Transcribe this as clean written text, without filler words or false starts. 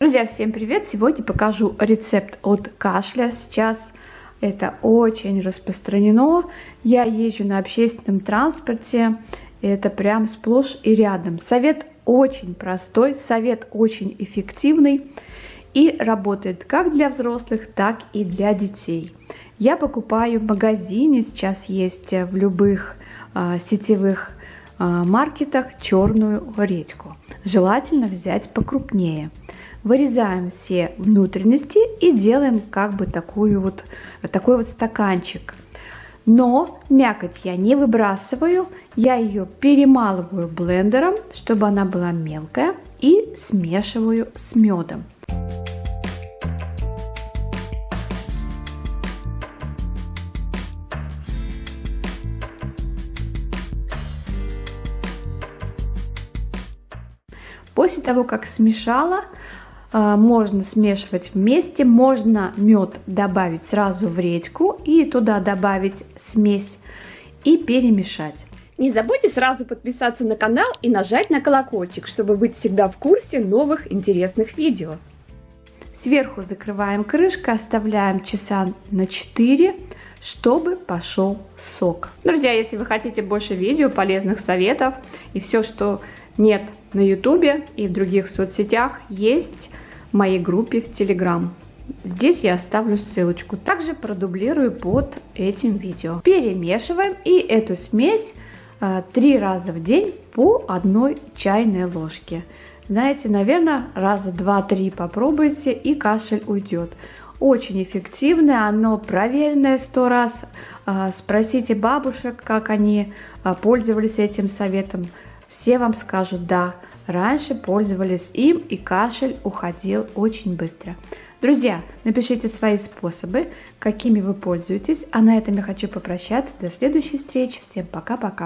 Друзья, всем привет! Сегодня покажу рецепт от кашля. Сейчас это очень распространено. Я езжу на общественном транспорте. Это прям сплошь и рядом. Совет очень простой, совет очень эффективный и работает как для взрослых, так и для детей. Я покупаю в магазине, сейчас есть в любых сетевых маркетах черную редьку. Желательно взять покрупнее. Вырезаем все внутренности и делаем как бы такой вот стаканчик. Но мякоть я не выбрасываю, я ее перемалываю блендером, чтобы она была мелкая, и смешиваю с медом. После того, как смешала, можно смешивать вместе, можно мед добавить сразу в редьку и туда добавить смесь и перемешать. Не забудьте сразу подписаться на канал и нажать на колокольчик, чтобы быть всегда в курсе новых интересных видео. Сверху закрываем крышкой, оставляем часа на 4, чтобы пошел сок. Друзья, если вы хотите больше видео, полезных советов и все, что нет на YouTube и в других соцсетях, есть в моей группе в Telegram. Здесь я оставлю ссылочку. Также продублирую под этим видео. Перемешиваем и эту смесь 3 раза в день по 1 чайной ложке. Знаете, наверное, раза 2-3 попробуйте, и кашель уйдет. Очень эффективное, оно проверенное 100 раз. Спросите бабушек, как они пользовались этим советом. Все вам скажут, да, раньше пользовались им, и кашель уходил очень быстро. Друзья, напишите свои способы, какими вы пользуетесь. А на этом я хочу попрощаться. До следующей встречи. Всем пока-пока.